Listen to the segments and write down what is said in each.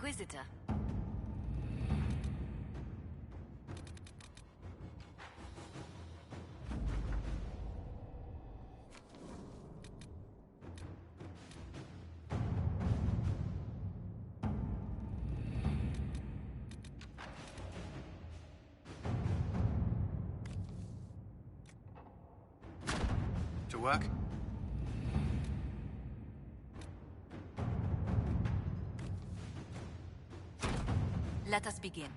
Inquisitor. To work? Let us begin.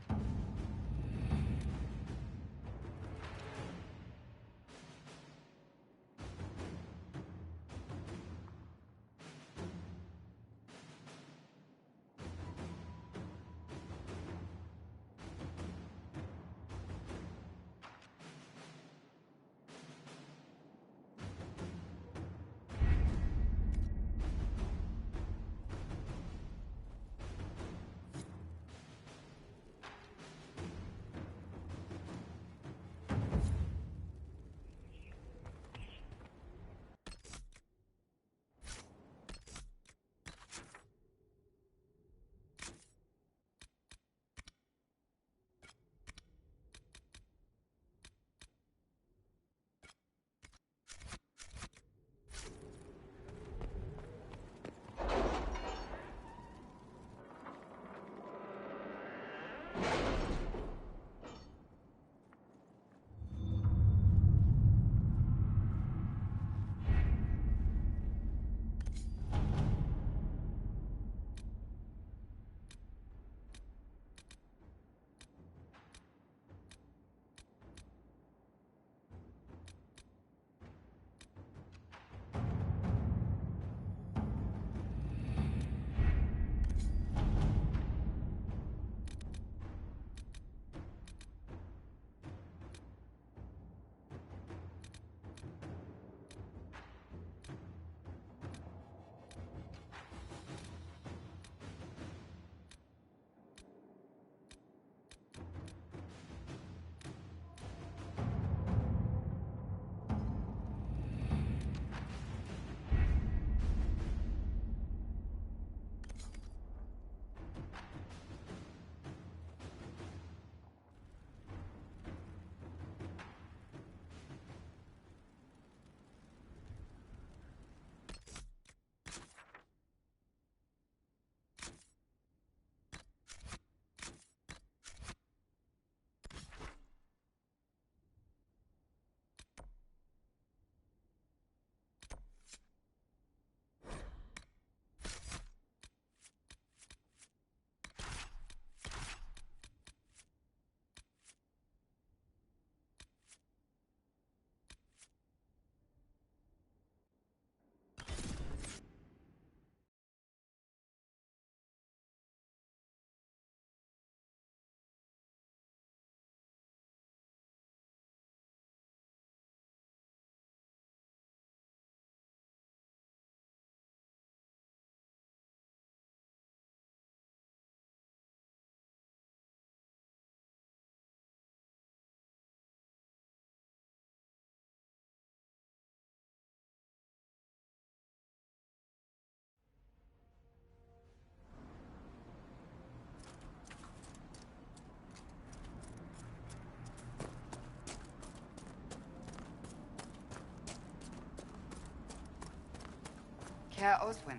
Herr Oswin,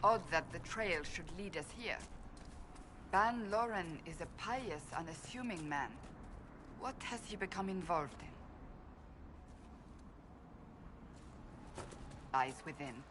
odd that the trail should lead us here. Ban Loren is a pious, unassuming man. What has he become involved in? Lies within.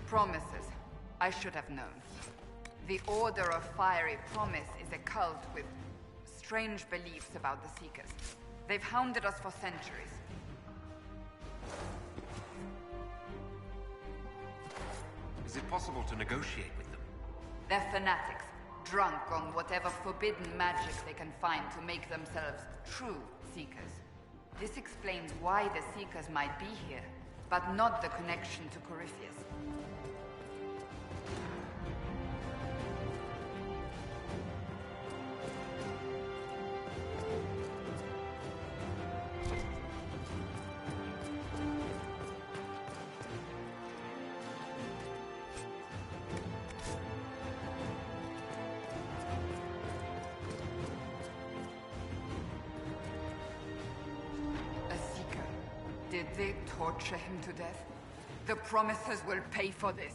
Promises. I should have known. The Order of Fiery Promise is a cult with strange beliefs about the Seekers. They've hounded us for centuries. Is it possible to negotiate with them? They're fanatics, drunk on whatever forbidden magic they can find to make themselves true Seekers. This explains why the Seekers might be here, but not the connection to Corypheus. Did they torture him to death? The Promisers will pay for this.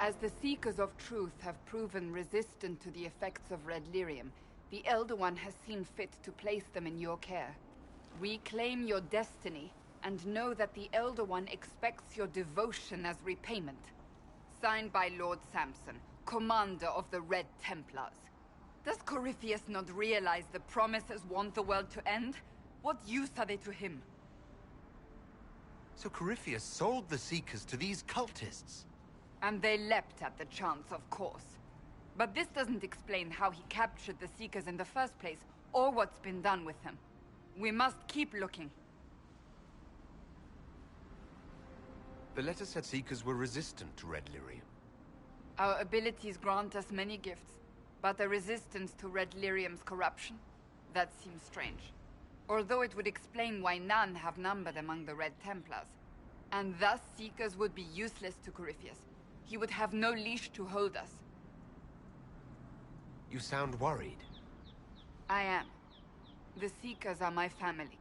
As the Seekers of Truth have proven resistant to the effects of red lyrium, the Elder One has seen fit to place them in your care. We claim your destiny, and know that the Elder One expects your devotion as repayment. Signed by Lord Samson, commander of the Red Templars. Does Corypheus not realize the Promisers want the world to end? What use are they to him? So Corypheus sold the Seekers to these cultists? And they leapt at the chance, of course. But this doesn't explain how he captured the Seekers in the first place, or what's been done with them. We must keep looking. The letter said Seekers were resistant to red lyrium. Our abilities grant us many gifts, but a resistance to red lyrium's corruption? That seems strange. Although it would explain why none have numbered among the Red Templars. And thus Seekers would be useless to Corypheus. He would have no leash to hold us. You sound worried. I am. The Seekers are my family.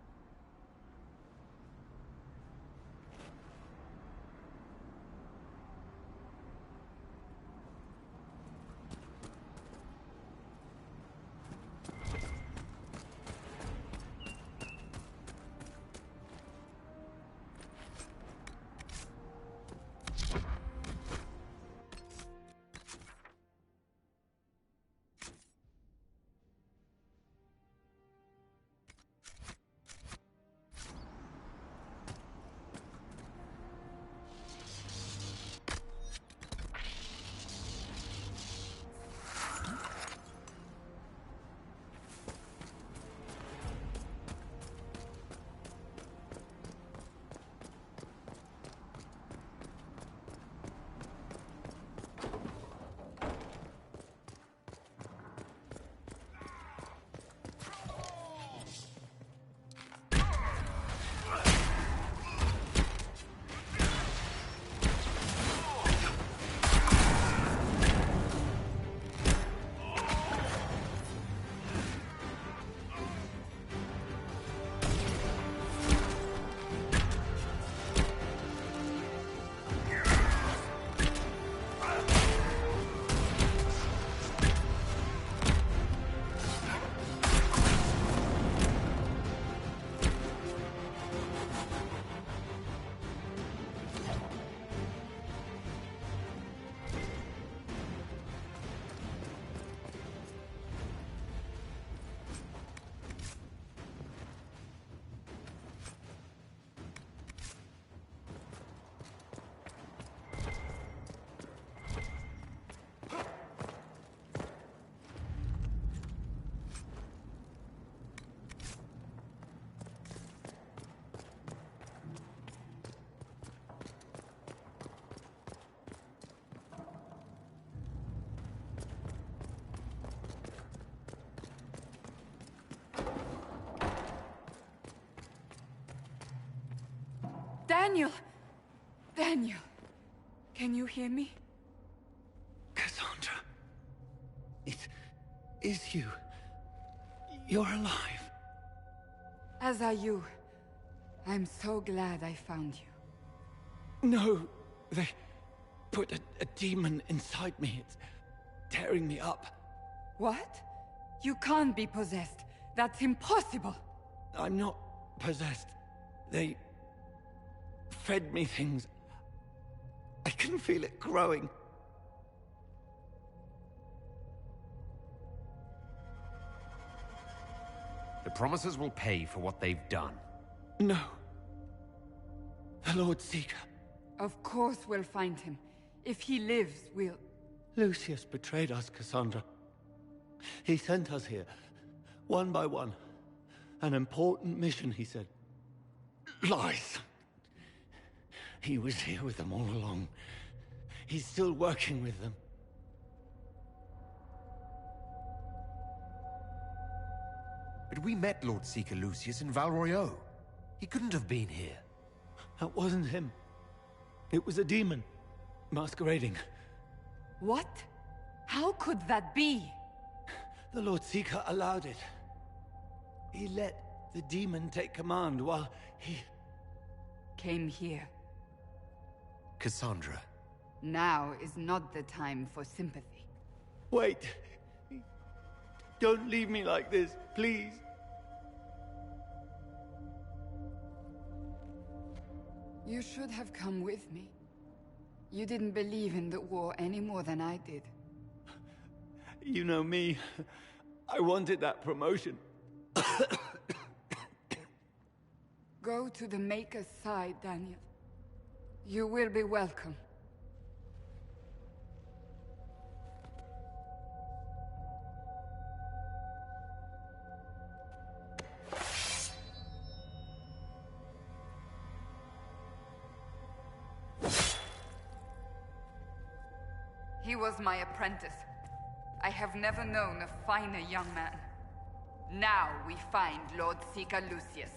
Daniel! Daniel! Can you hear me? Cassandra. It is you. You're alive. As are you. I'm so glad I found you. No, they put a demon inside me. It's tearing me up. What? You can't be possessed. That's impossible. I'm not possessed. They fed me things. I can feel it growing. The Promisers will pay for what they've done. No. The Lord Seeker. Of course we'll find him. If he lives, we'll... Lucius betrayed us, Cassandra. He sent us here, one by one. An important mission, he said. Lies. He was here with them all along. He's still working with them. But we met Lord Seeker Lucius in Val Royeaux. He couldn't have been here. That wasn't him. It was a demon, masquerading. What? How could that be? The Lord Seeker allowed it. He let the demon take command while he... Came here. Cassandra. Now is not the time for sympathy. Wait. Don't leave me like this, please. You should have come with me. You didn't believe in the war any more than I did. You know me. I wanted that promotion. Go to the Maker's side, Daniel. You will be welcome. He was my apprentice. I have never known a finer young man. Now we find Lord Seeker Lucius.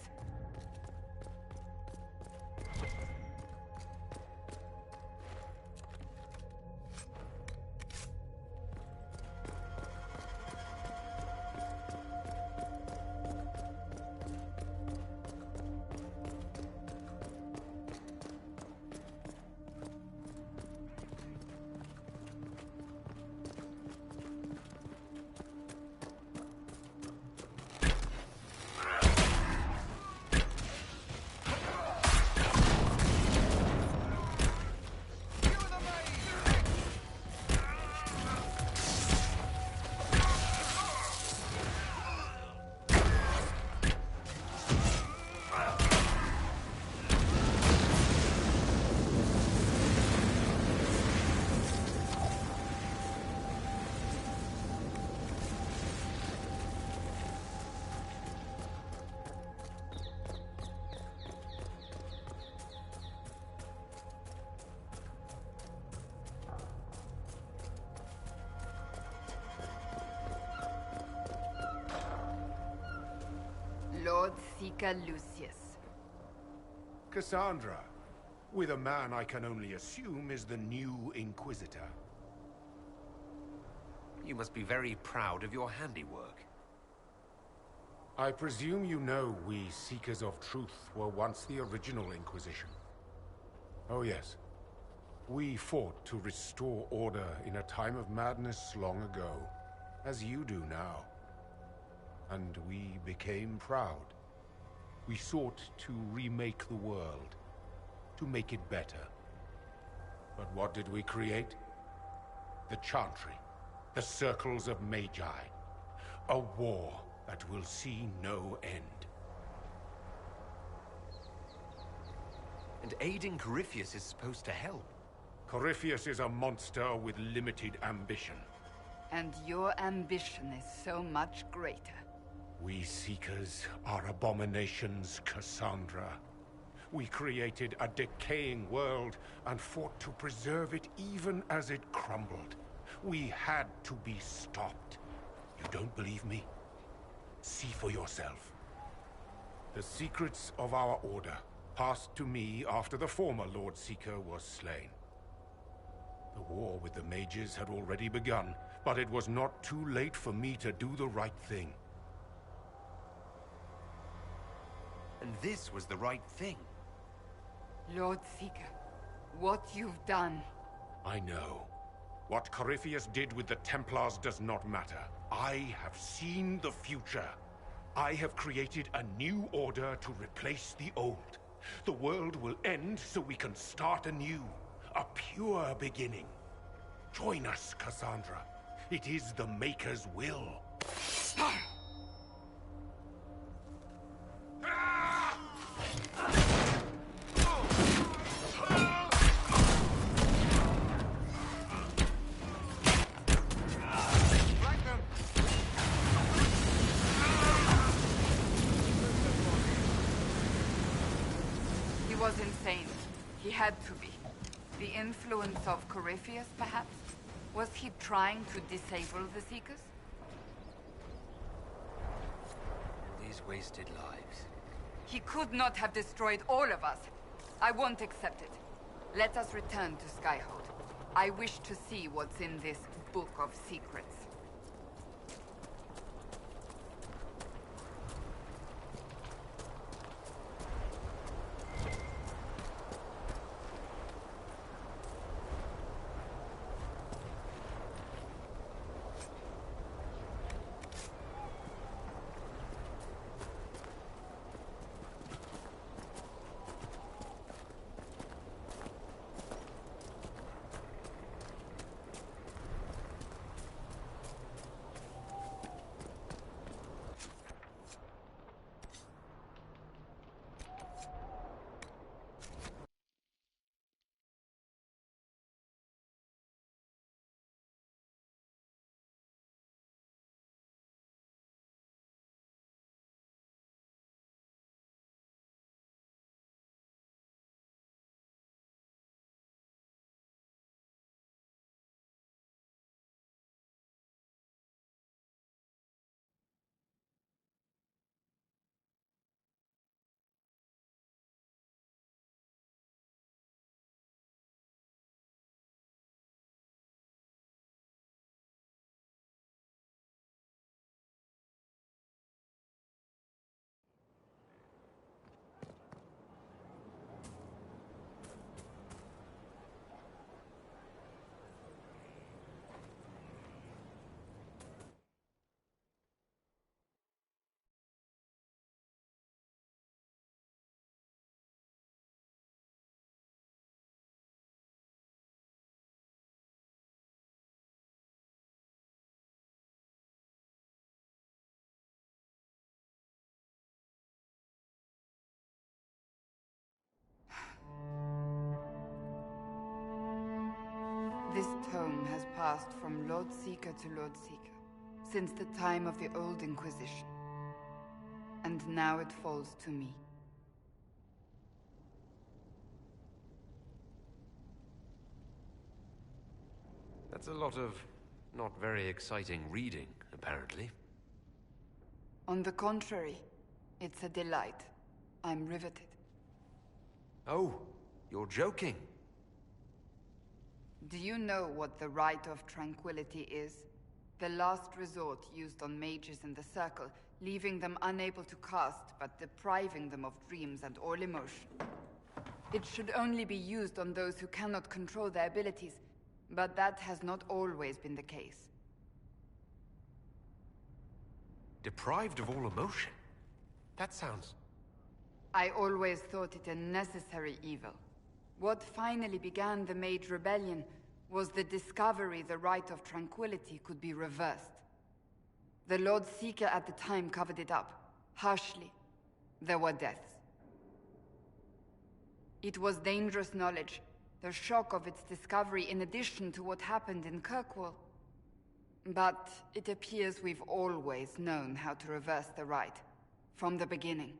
Lord Seeker Lucius. Cassandra, with a man I can only assume is the new Inquisitor. You must be very proud of your handiwork. I presume you know we Seekers of Truth were once the original Inquisition. Oh yes. We fought to restore order in a time of madness long ago, as you do now. And we became proud. We sought to remake the world, to make it better. But what did we create? The Chantry, the Circles of Magi. A war that will see no end. And aiding Corypheus is supposed to help. Corypheus is a monster with limited ambition. And your ambition is so much greater. We Seekers are abominations, Cassandra. We created a decaying world and fought to preserve it even as it crumbled. We had to be stopped. You don't believe me? See for yourself. The secrets of our order, passed to me after the former Lord Seeker was slain. The war with the mages had already begun, but it was not too late for me to do the right thing. And this was the right thing. Lord Seeker, what you've done. I know. What Corypheus did with the Templars does not matter. I have seen the future. I have created a new order to replace the old. The world will end so we can start anew. A pure beginning. Join us, Cassandra. It is the Maker's will. He was insane. He had to be. The influence of Corypheus, perhaps? Was he trying to disable the Seekers? These wasted lives. He could not have destroyed all of us. I won't accept it. Let us return to Skyhold. I wish to see what's in this book of secrets. This tome has passed from Lord Seeker to Lord Seeker, since the time of the Old Inquisition. And now it falls to me. That's a lot of not very exciting reading, apparently. On the contrary, it's a delight. I'm riveted. Oh, you're joking. Do you know what the Rite of Tranquility is? The last resort used on mages in the Circle, leaving them unable to cast, but depriving them of dreams and all emotion. It should only be used on those who cannot control their abilities, but that has not always been the case. Deprived of all emotion? That sounds... I always thought it a necessary evil. What finally began the Mage Rebellion was the discovery the Rite of Tranquility could be reversed. The Lord Seeker at the time covered it up, harshly. There were deaths. It was dangerous knowledge, the shock of its discovery in addition to what happened in Kirkwall. But it appears we've always known how to reverse the Rite, from the beginning.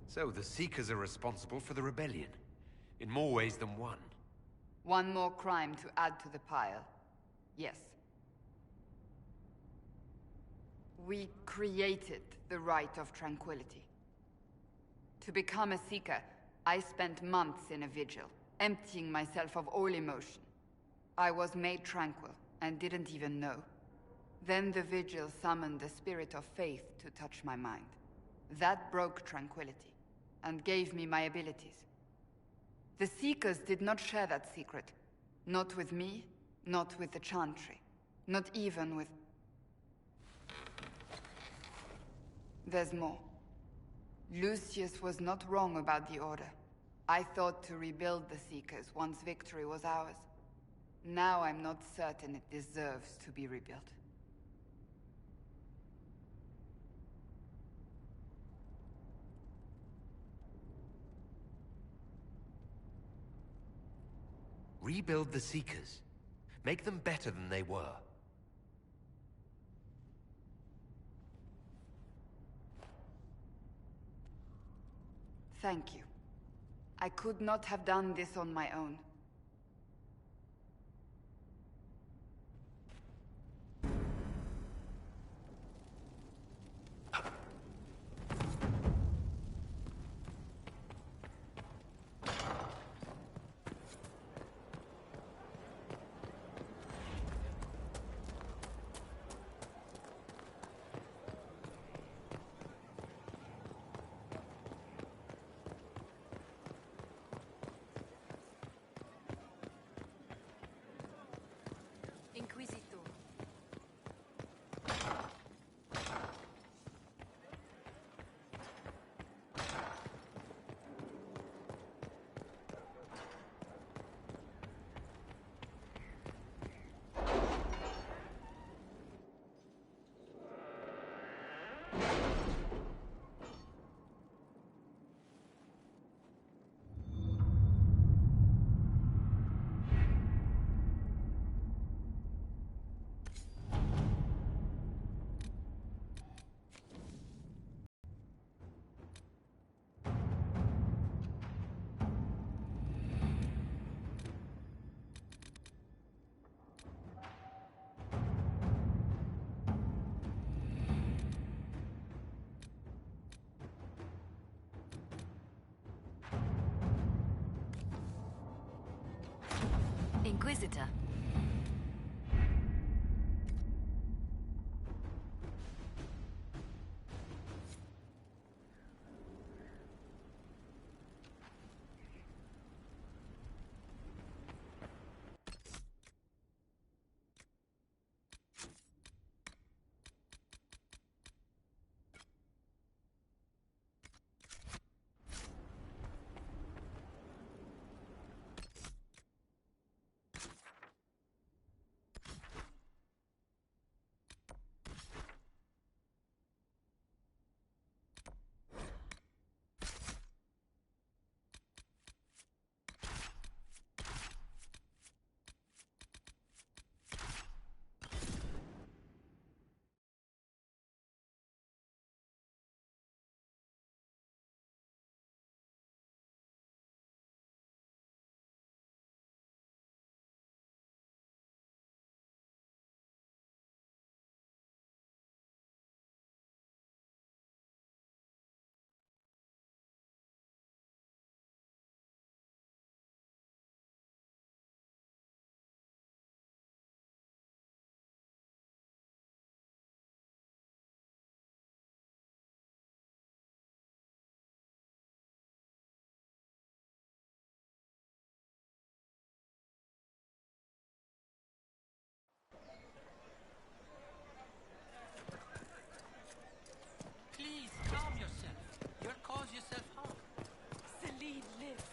So the Seekers are responsible for the rebellion, in more ways than one. One more crime to add to the pile. Yes. We created the Rite of Tranquility. To become a Seeker, I spent months in a vigil, emptying myself of all emotion. I was made tranquil, and didn't even know. Then the vigil summoned the spirit of faith to touch my mind. That broke tranquility, and gave me my abilities. The Seekers did not share that secret. Not with me, not with the Chantry. Not even with... There's more. Lucius was not wrong about the Order. I thought to rebuild the Seekers once victory was ours. Now I'm not certain it deserves to be rebuilt. Rebuild the Seekers. Make them better than they were. Thank you. I could not have done this on my own. Inquisitor. Inquisitor. Please, calm yourself. You'll cause yourself harm. Celine lives.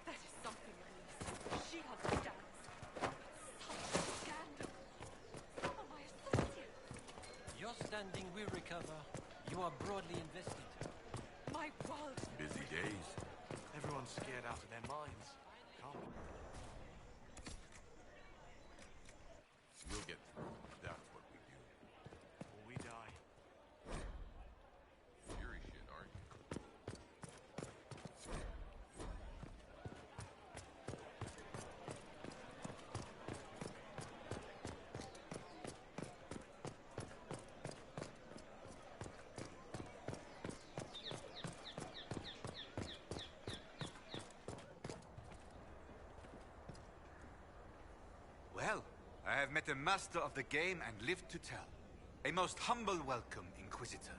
That is something at least. She understands. Such a scandal. Some of my associates. Your standing will recover. You are broadly invested. My world. Busy days. Everyone's scared out of their minds. Calm. We'll get through. That's what we do. Or we die. Fury shit, aren't you? have met a master of the game and lived to tell. A most humble welcome, Inquisitor.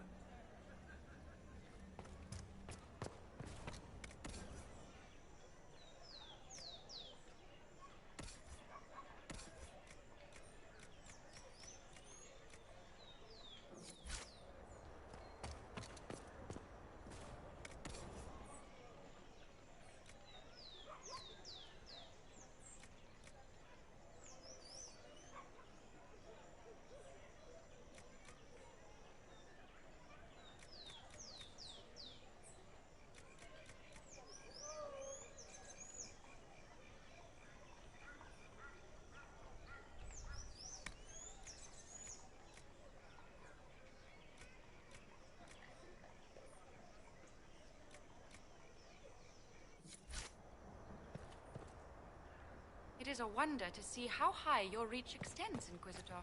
It is a wonder to see how high your reach extends, Inquisitor.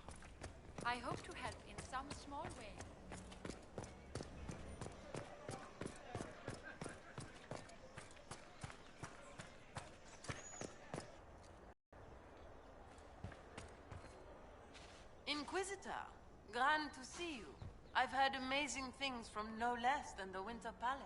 I hope to help in some small way. Inquisitor, grand to see you. I've heard amazing things from no less than the Winter Palace.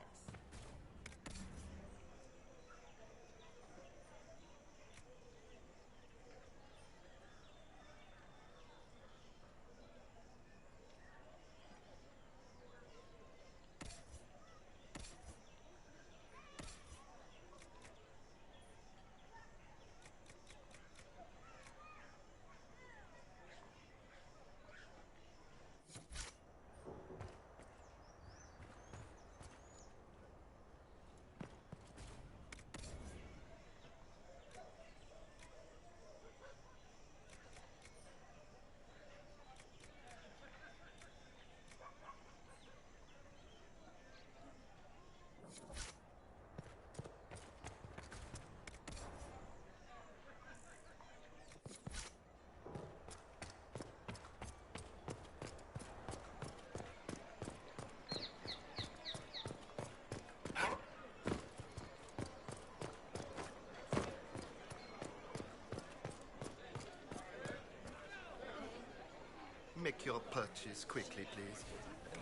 Make your purchase quickly, please.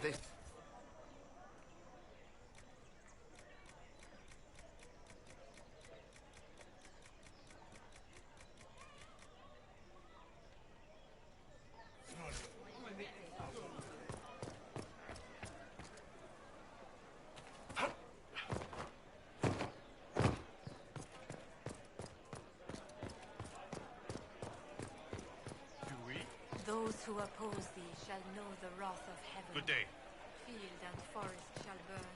This... Those who oppose thee shall know the wrath of heaven. Good day. Field and forest shall burn.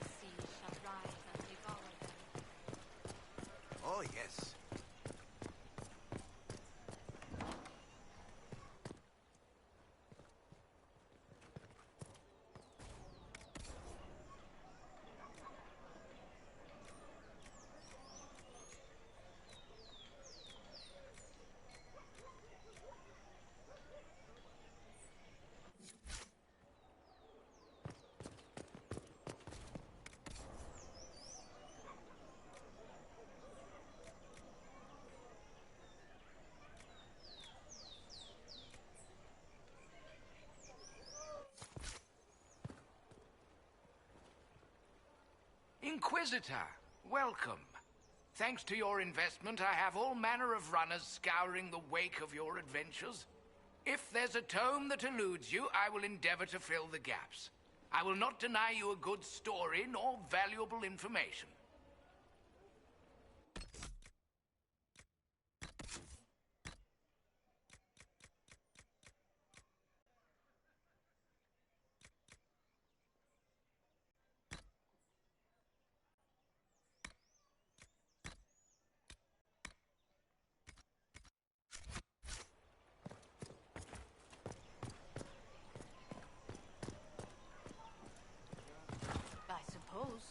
The sea shall rise and devour them. Oh, yes. Inquisitor, welcome. Thanks to your investment, I have all manner of runners scouring the wake of your adventures. If there's a tome that eludes you, I will endeavor to fill the gaps. I will not deny you a good story nor valuable information. I suppose.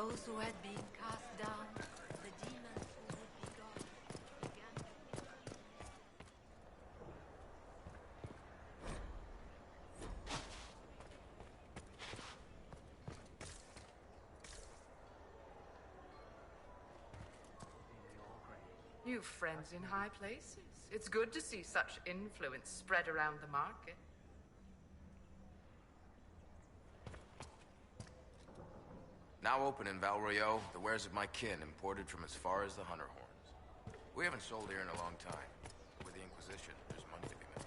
Those who had been cast down, the demons who would be gone, began to You've friends in high places. It's good to see such influence spread around the market. Now open in Valroyo, the wares of my kin imported from as far as the Hunter Horns. We haven't sold here in a long time. With the Inquisition, there's money to be made.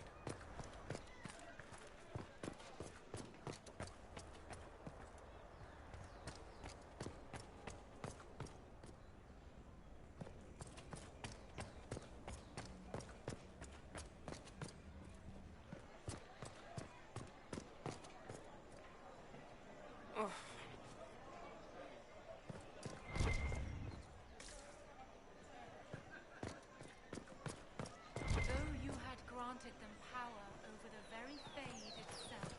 Though you had granted them power over the very Fade itself,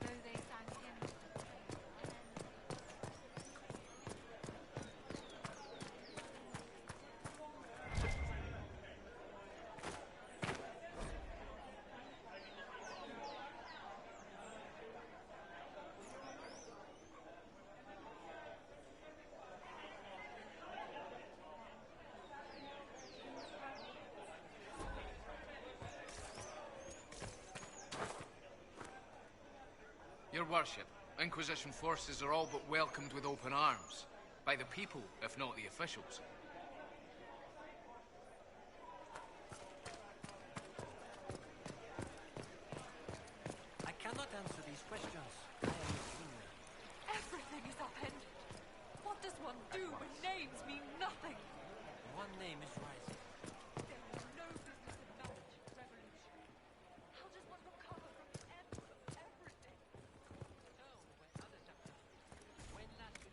though they sang hymns to praise and Your worship, Inquisition forces are all but welcomed with open arms. By the people, if not the officials. I cannot answer these questions. I am a junior. Everything is upended. What does one do when names mean nothing? One name is rising. There is no business in knowledge, revolution. How does one recover from the end of everything? No, when others have done. When last we...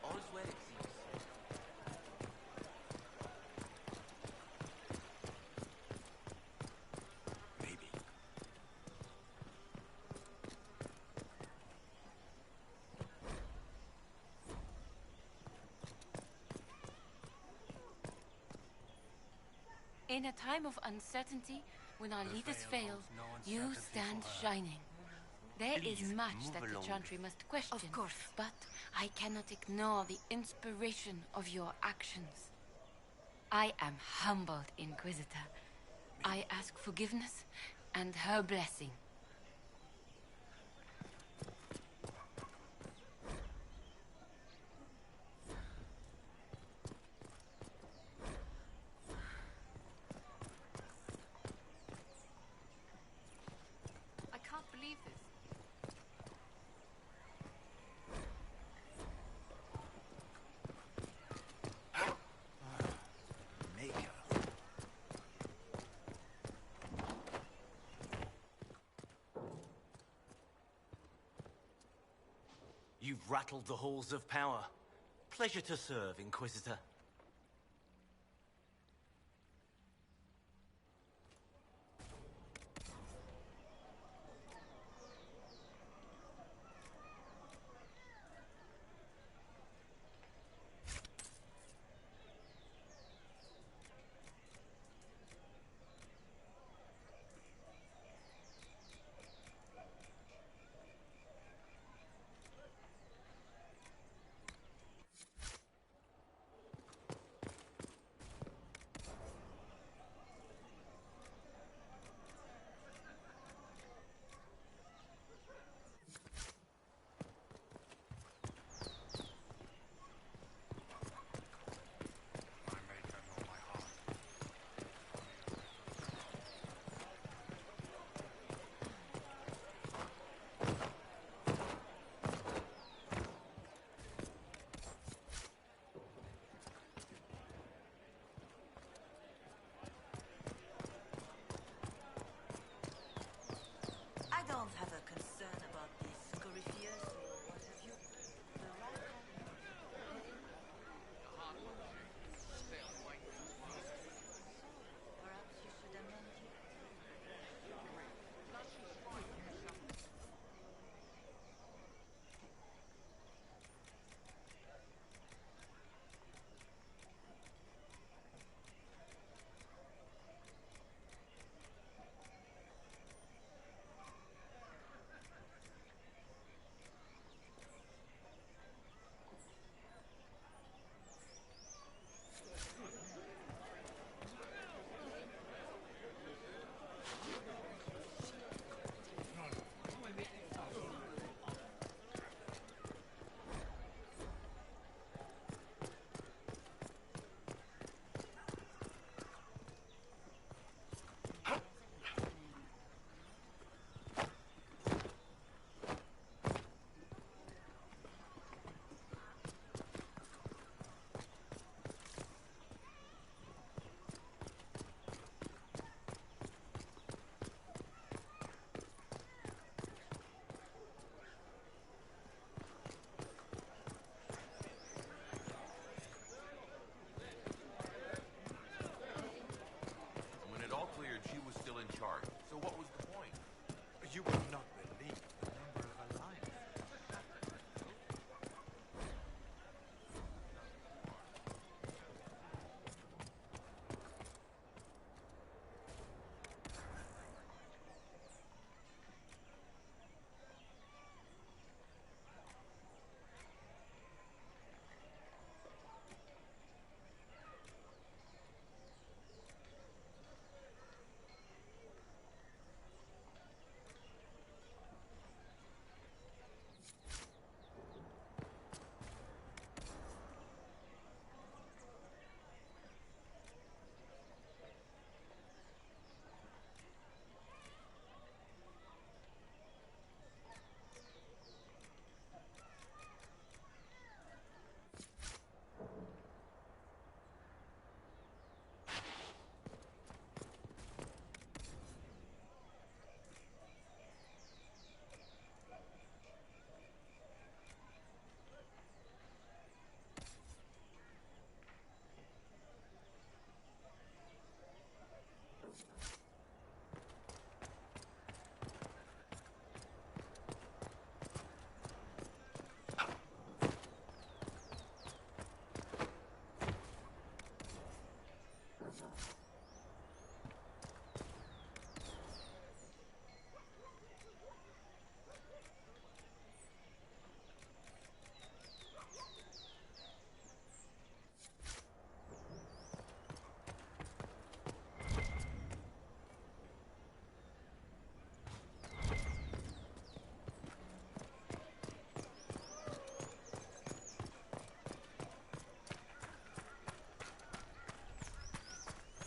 All's well, it seems. Maybe. In a time of uncertainty, when our The leaders veil fail, holds no you uncertainty stand for her. shining. There is Please, much move that the along. Chantry must question. Of course. But I cannot ignore the inspiration of your actions. I am humbled, Inquisitor. I ask forgiveness and her blessing. I can't believe this. Maker. You've rattled the halls of power. Pleasure to serve, Inquisitor.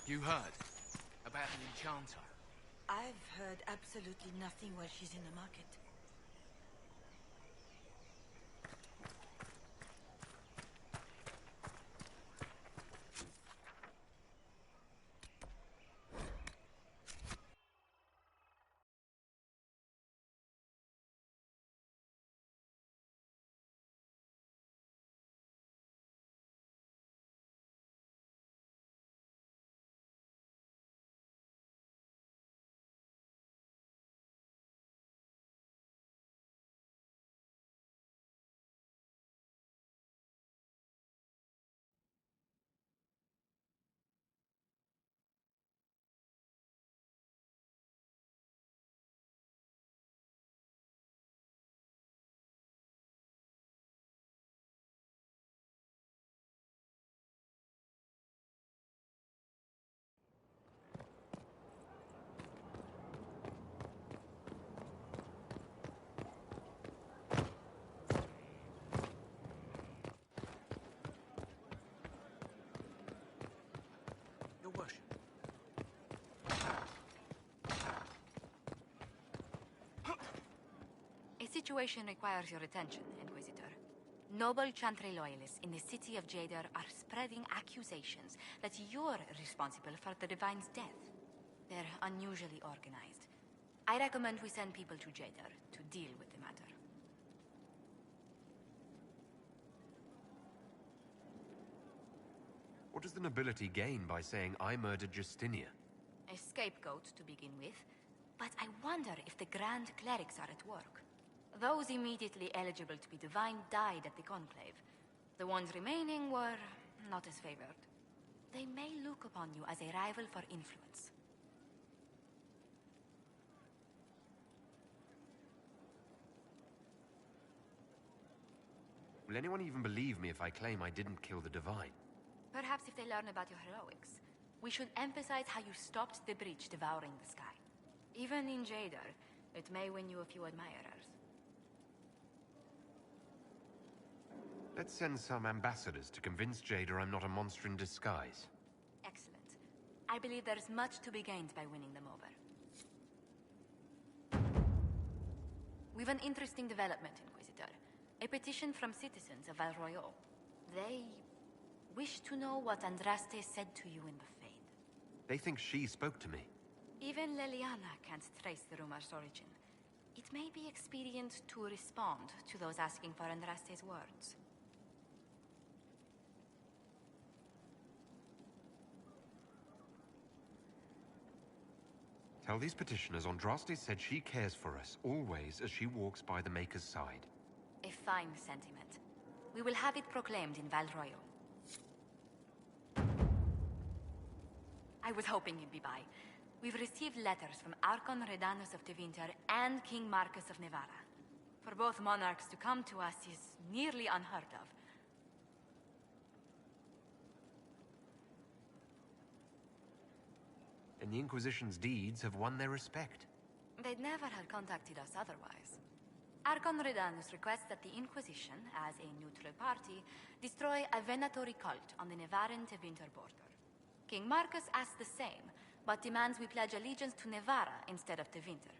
You heard? About an enchanter? I've heard absolutely nothing while she's in the market. Your worship. A situation requires your attention, Inquisitor. Noble Chantry loyalists in the city of Jadar are spreading accusations that you're responsible for the Divine's death. They're unusually organized. I recommend we send people to Jadar to deal with the matter. What does the nobility gain by saying I murdered Justinia? A scapegoat to begin with, but I wonder if the Grand Clerics are at work. Those immediately eligible to be Divine died at the Conclave. The ones remaining were not as favored. They may look upon you as a rival for influence. Will anyone even believe me if I claim I didn't kill the Divine? Perhaps if they learn about your heroics. We should emphasize how you stopped the breach devouring the sky. Even in Jadar, it may win you a few admirers. Let's send some ambassadors to convince Jada I'm not a monster in disguise. Excellent. I believe there's much to be gained by winning them over. We've an interesting development, Inquisitor. A petition from citizens of Val Royal. They wish to know what Andraste said to you in the Fade. They think she spoke to me. Even Leliana can't trace the rumor's origin. It may be expedient to respond to those asking for Andraste's words. Tell these petitioners Andraste said she cares for us, always, as she walks by the Maker's side. A fine sentiment. We will have it proclaimed in Val Royal. I was hoping you'd be by. We've received letters from Archon Redanus of Tevinter and King Marcus of Nevada. For both monarchs to come to us is nearly unheard of. And the Inquisition's deeds have won their respect. They'd never have contacted us otherwise. Archon Redanus requests that the Inquisition, as a neutral party, destroy a Venatory cult on the Nevaran-Tevinter border. King Marcus asks the same, but demands we pledge allegiance to Nevara instead of Tevinter.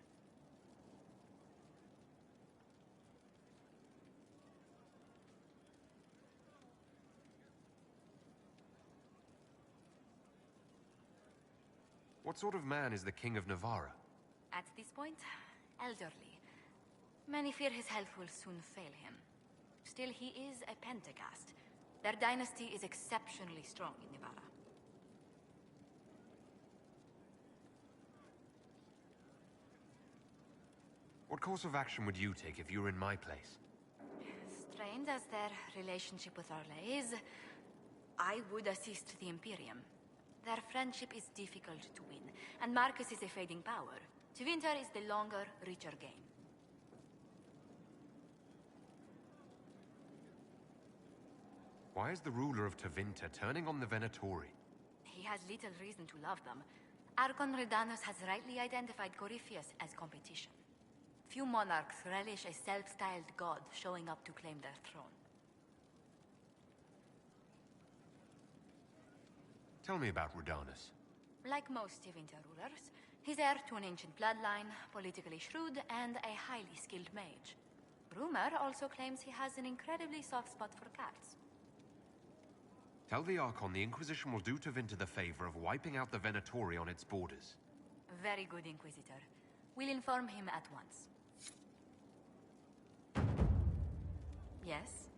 What sort of man is the King of Navarra? At this point, elderly. Many fear his health will soon fail him. Still, he is a Pentecast. Their dynasty is exceptionally strong in Nevada. What course of action would you take if you were in my place? Strained as their relationship with Orlais is, I would assist the Imperium. Their friendship is difficult to win, and Marcus is a fading power. Tevinter is the longer, richer game. Why is the ruler of Tevinter turning on the Venatori? He has little reason to love them. Archon Redanus has rightly identified Corypheus as competition. Few monarchs relish a self-styled god showing up to claim their throne. Tell me about Redanus. Like most Tevinter rulers, he's heir to an ancient bloodline, politically shrewd, and a highly skilled mage. Rumor also claims he has an incredibly soft spot for cats. Tell the Archon the Inquisition will do Tevinter the favor of wiping out the Venatori on its borders. Very good, Inquisitor. We'll inform him at once. Yes?